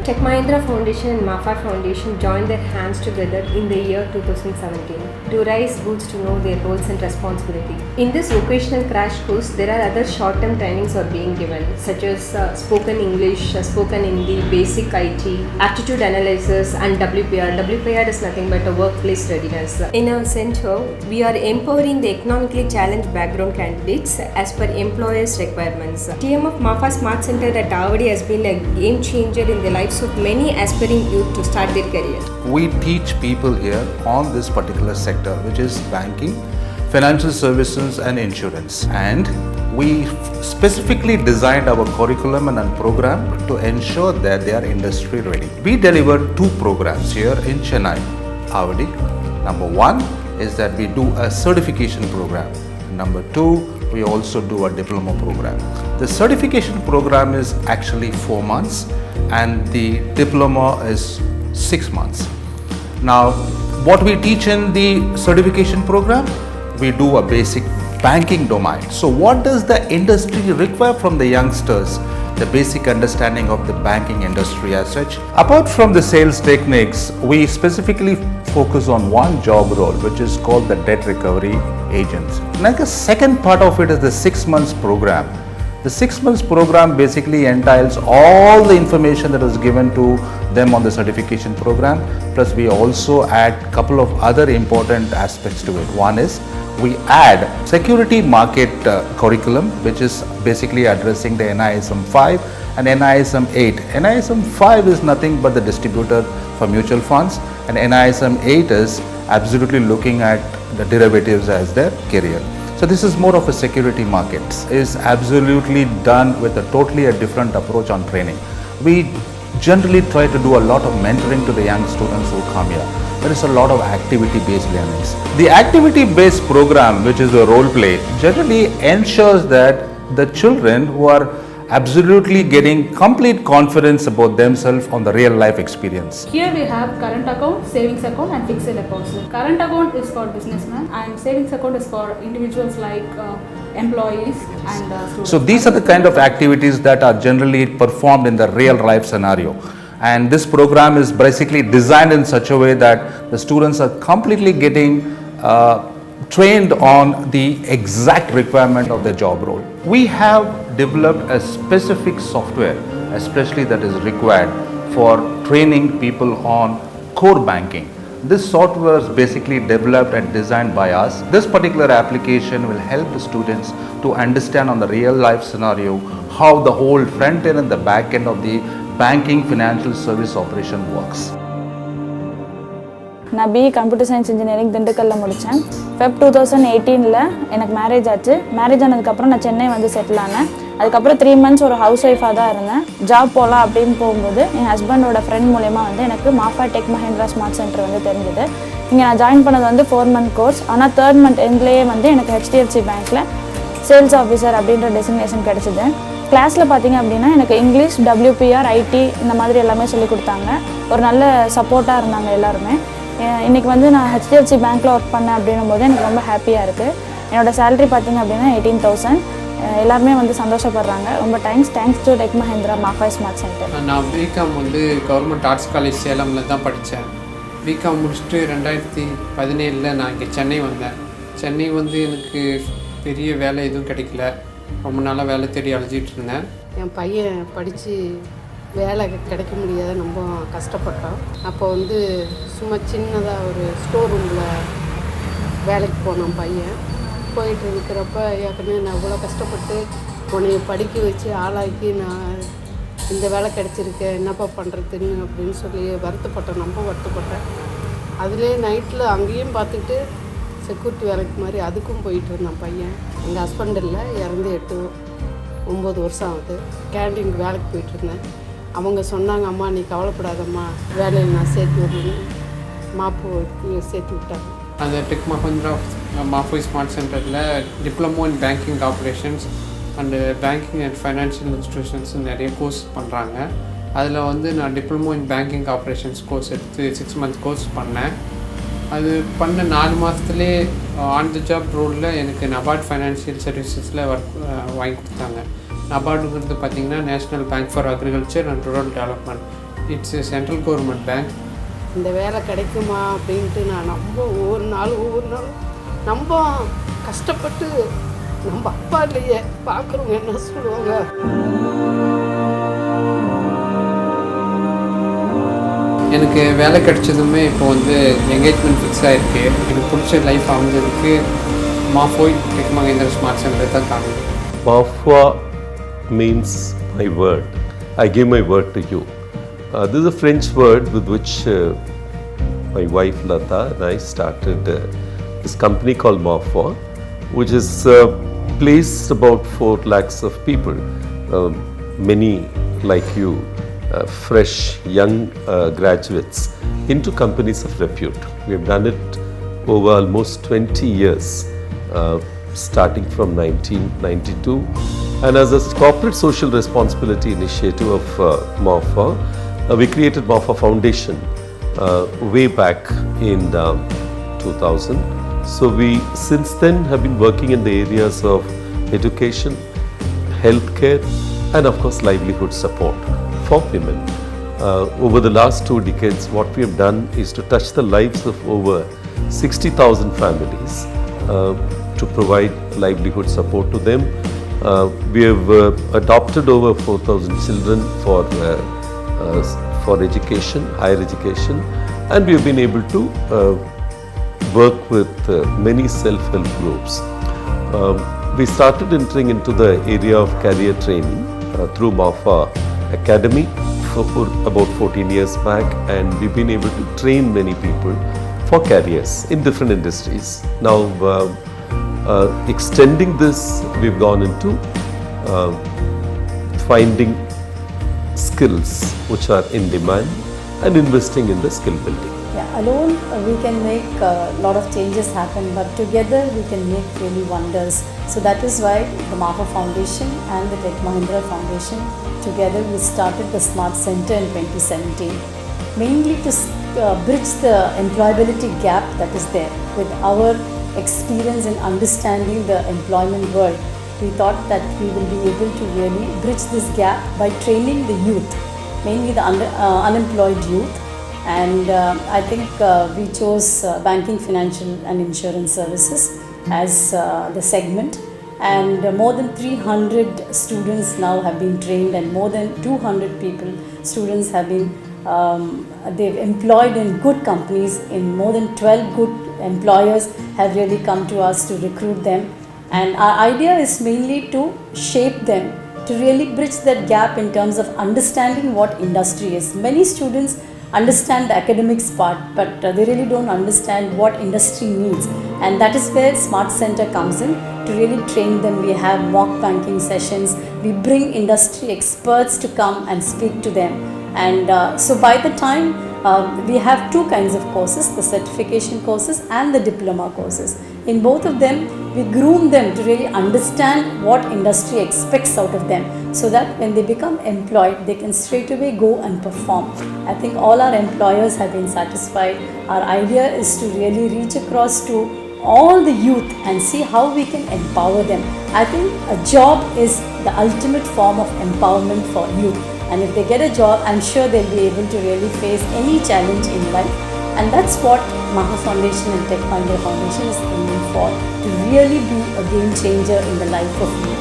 Tech Mahindra Foundation and Ma Foi Foundation joined their hands together in the year 2017 to raise youths to know their roles and responsibility. In this vocational crash course, there are other short-term trainings are being given, such as spoken English, spoken Hindi, basic IT, aptitude analysis, and WPR. WPR is nothing but a workplace readiness. In our center, we are empowering the economically challenged background candidates as per employers' requirements. TMF Ma Foi Smart Center at Avadi has been a game changer in the lives of many aspiring youth to start their career. We teach people here on this particular sector, which is banking, financial services and insurance. And we specifically designed our curriculum and program to ensure that they are industry ready. We deliver 2 programs here in Chennai, Avadi. Number 1 is that we do a certification program. Number 2, we also do a diploma program. The certification program is actually 4 months and the diploma is 6 months. Now, what we teach in the certification program, we do a basic banking domain. So what does the industry require from the youngsters? The basic understanding of the banking industry as such. Apart from the sales techniques, we specifically focus on one job role, which is called the debt recovery agents. Like the second part of it is the 6 months program. The 6 months program basically entails all the information that was given to them on the certification program. Plus we also add a couple of other important aspects to it. One is we add security market curriculum, which is basically addressing the NISM 5 and NISM 8. NISM 5 is nothing but the distributor for mutual funds, and NISM 8 is absolutely looking at the derivatives as their career. So this is more of a security market. Is absolutely done with a totally different approach on training. We generally try to do a lot of mentoring to the young students who come here. There is a lot of activity-based learnings. The activity-based program, which is a role play, generally ensures that the children who are absolutely getting complete confidence about themselves on the real life experience. Here we have current account, savings account and fixed accounts. Current account is for businessmen and savings account is for individuals like employees and students. So these are the kind of activities that are generally performed in the real life scenario. And this program is basically designed in such a way that the students are completely getting trained on the exact requirement of the job role. We have developed a specific software, especially that is required for training people on core banking. This software is basically developed and designed by us. This particular application will help the students to understand on the real life scenario how the whole front end and the back end of the banking financial service operation works. நான் BE computer science engineering திண்டுக்கல்ல முடித்தேன். Feb 2018ல் எனக்கு marriage ஆச்சு. Marriage ஆனதுக்கப்புறம் நான் சென்னை வந்து settle ஆனேன். அதுக்கப்புறம் 3 months ஒரு ஹவுஸ் ஒய்ஃபாக தான் இருந்தேன். ஜாப் போகலாம் அப்படின்னு போகும்போது என் ஹஸ்பண்டோட ஃப்ரெண்ட் மூலமா வந்து எனக்கு Ma Foi tech Mahindra smart centre வந்து தெரிஞ்சது. இங்கே நான் ஜாயின் பண்ணது வந்து 4 month கோர்ஸ். ஆனால் 3rd month எண்ட்லேயே வந்து எனக்கு HDFC பேங்க்கில் சேல்ஸ் ஆஃபீஸர் அப்படின்ற டெசிக்னேஷன் கிடச்சிது. கிளாஸில் பார்த்தீங்க அப்படின்னா எனக்கு இங்கிலீஷ், WPR, IT இந்த மாதிரி எல்லாமே சொல்லிக் கொடுத்தாங்க. ஒரு நல்ல சப்போர்ட்டாக இருந்தாங்க எல்லாருமே. இன்றைக்கி வந்து நான் HDFC பேங்க்கில் ஒர்க் பண்ணேன் அப்படின்னும் போது எனக்கு ரொம்ப ஹாப்பியாக இருக்குது. என்னோடய சேலரி பார்த்திங்க அப்படின்னா 18,000. எல்லாருமே வந்து சந்தோஷப்படுறாங்க. ரொம்ப thanks to tech Mahindra Ma Foi smart centre. நான் பிகாம் வந்து கவர்மெண்ட் ஆர்ட்ஸ் காலேஜ் சேலமில் தான் படித்தேன். பிகாம் முடிச்சுட்டு 2017 நான் இங்கே சென்னை வந்தேன். சென்னை வந்து எனக்கு பெரிய வேலை எதுவும் கிடைக்கல. ரொம்ப நாளாக வேலை தேடி அழைச்சிட்டு இருந்தேன். என் பையன் படித்து வேலை கிடைக்க முடியாத ரொம்ப கஷ்டப்பட்டான். அப்போ வந்து சும்மா சின்னதாக ஒரு ஸ்டோர் ரூமில் வேலைக்கு போனான் பையன். போயிட்டு இருக்கிறப்ப ஏற்கனவே நான் இவ்வளோ கஷ்டப்பட்டு உன்னை படிக்க வச்சு ஆளாக்கி நான் இந்த வேலை கிடச்சிருக்கேன், என்னப்பா பண்ணுறதுன்னு அப்படின்னு சொல்லி வருத்தப்பட்டேன், ரொம்ப வருத்தப்பட்டேன். அதுலேயே நைட்டில் அங்கேயும் பார்த்துட்டு செக்யூரிட்டி வேலைக்கு மாதிரி அதுக்கும் போயிட்டு இருந்தான் பையன். எங்கள் ஹஸ்பண்ட் இல்லை, இறந்து 8-9 வருஷம் ஆகுது. கேண்டீனுக்கு வேலைக்கு போயிட்டுருந்தேன். அவங்க சொன்னாங்க, அம்மா நீ கவலைப்படாதம்மா, வேலையில் நான் சேர்த்து விடுன்னு மாப்புக்கு சேர்த்து விட்டாங்க. அந்த Tech Mahindra Ma Foi smart சென்டரில் diploma in banking operations and banking and financial institutions நிறைய கோர்ஸ் பண்ணுறாங்க. அதில் வந்து நான் diploma in banking operations course எடுத்து 6 month கோர்ஸ் பண்ணேன். அது பண்ண 4 மாதத்துலேயே ஆன் த ஜாப் ரோலில் எனக்கு நபார்ட் ஃபைனான்ஷியல் சர்வீசஸில் ஒர்க் வாங்கி கொடுத்தாங்க. நபார்டுங்கிறது பார்த்திங்கன்னா national bank for agriculture and rural development. It's a central government bank. இந்த வேலை கிடைக்குமா அப்படின்ட்டு நான் ஒவ்வொரு நாளும் ரொம்ப கஷ்டப்பட்டு நம்ம அப்பா இல்லையே பார்க்குறவங்க என்ன சொல்லுவாங்க. எனக்கு வேலை கிடைச்சதுமே இப்போ வந்து என்கேஜ்மெண்ட் ஃபிக்ஸ் ஆகிருக்கு. எனக்கு பிடிச்ச லைஃப் அமைஞ்சதுக்கு Ma Foi Tech Mahindra smart centre தான் காரணம். Ma Foi means my word. I give my word to you. This is a French word with which my wife Lata and I started this company called Ma Foi, which is placed about 4 lakhs of people, many like you, fresh young graduates, into companies of repute. We have done it over almost 20 years, starting from 1992, and as a corporate social responsibility initiative of Ma Foi, we created Ma Foi Foundation way back in 2000. So we since then have been working in the areas of education, healthcare, and of course livelihood support for women. Over the last 2 decades, what we have done is to touch the lives of over 60,000 families to provide livelihood support to them. We have adopted over 4,000 children for education, higher education, and we have been able to work with many self-help groups. We started entering into the area of career training through Ma Foi Academy for about 14 years back, and we've been able to train many people for careers in different industries. Now, extending this, we've gone into finding skills which are in demand and investing in the skill building. Yeah, alone we can make a lot of changes happen, but together we can make really wonders. So that is why the Ma Foi Foundation and the Tech Mahindra Foundation together we started the Smart Center in 2017, mainly to bridge the employability gap that is there. With our experience in understanding the employment world, we thought that we will be able to really bridge this gap by training the youth, mainly the unemployed youth. And I think we chose banking, financial and insurance services as the segment, and more than 300 students now have been trained, and more than 200 students have been they've employed in good companies. In more than 12 good employers have really come to us to recruit them, and our idea is mainly to shape them to really bridge that gap in terms of understanding what industry is. Many students understand the academics part, but they really don't understand what industry needs, and that is where Smart Center comes in to really train them. We have mock banking sessions, we bring industry experts to come and speak to them, and so by the time we have 2 kinds of courses, the certification courses and the diploma courses. In both of them, we groom them to really understand what industry expects out of them, so that when they become employed, they can straight away go and perform. I think all our employers have been satisfied. Our idea is to really reach across to all the youth and see how we can empower them. I think a job is the ultimate form of empowerment for youth, and if they get a job, I'm sure they'll be able to really face any challenge in life. And that's what Ma Foi Foundation and Tech Mahindra Foundation is aiming for, to really be a game changer in the life of youth.